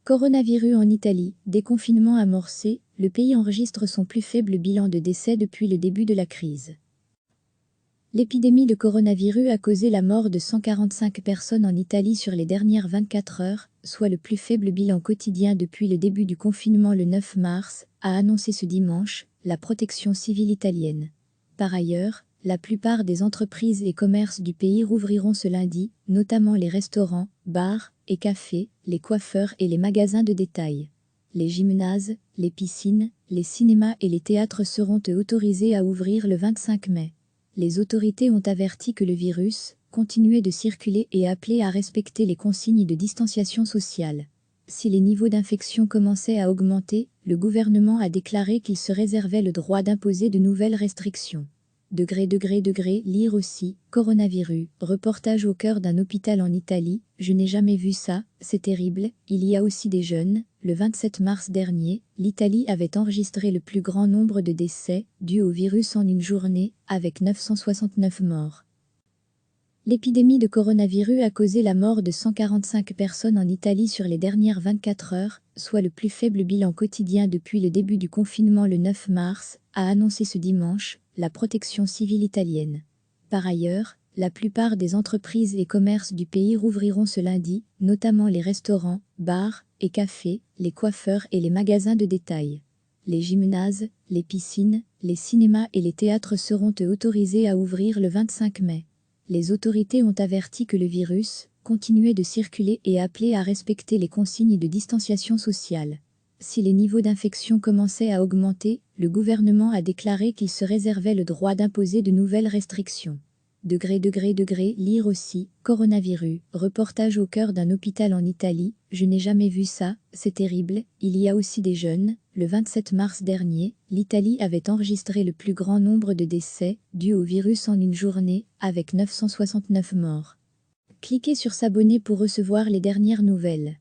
Coronavirus en Italie, déconfinement amorcé, le pays enregistre son plus faible bilan de décès depuis le début de la crise. L'épidémie de coronavirus a causé la mort de 145 personnes en Italie sur les dernières 24 heures, soit le plus faible bilan quotidien depuis le début du confinement le 9 mars, a annoncé ce dimanche la protection civile italienne. Par ailleurs, la plupart des entreprises et commerces du pays rouvriront ce lundi, notamment les restaurants, bars et cafés, les coiffeurs et les magasins de détail. Les gymnases, les piscines, les cinémas et les théâtres seront autorisés à ouvrir le 25 mai. Les autorités ont averti que le virus continuait de circuler et appelé à respecter les consignes de distanciation sociale. Si les niveaux d'infection commençaient à augmenter, le gouvernement a déclaré qu'il se réservait le droit d'imposer de nouvelles restrictions. Lire aussi, coronavirus, reportage au cœur d'un hôpital en Italie, je n'ai jamais vu ça, c'est terrible, il y a aussi des jeunes. Le 27 mars dernier, l'Italie avait enregistré le plus grand nombre de décès dus au virus en une journée, avec 969 morts. L'épidémie de coronavirus a causé la mort de 145 personnes en Italie sur les dernières 24 heures, soit le plus faible bilan quotidien depuis le début du confinement le 9 mars, a annoncé ce dimanche la protection civile italienne. Par ailleurs, la plupart des entreprises et commerces du pays rouvriront ce lundi, notamment les restaurants, bars et cafés, les coiffeurs et les magasins de détail. Les gymnases, les piscines, les cinémas et les théâtres seront autorisés à ouvrir le 25 mai. Les autorités ont averti que le virus continuait de circuler et appelé à respecter les consignes de distanciation sociale. Si les niveaux d'infection commençaient à augmenter, le gouvernement a déclaré qu'il se réservait le droit d'imposer de nouvelles restrictions. Lire aussi, coronavirus, reportage au cœur d'un hôpital en Italie, je n'ai jamais vu ça, c'est terrible, il y a aussi des jeunes. Le 27 mars dernier, l'Italie avait enregistré le plus grand nombre de décès dus au virus en une journée, avec 969 morts. Cliquez sur s'abonner pour recevoir les dernières nouvelles.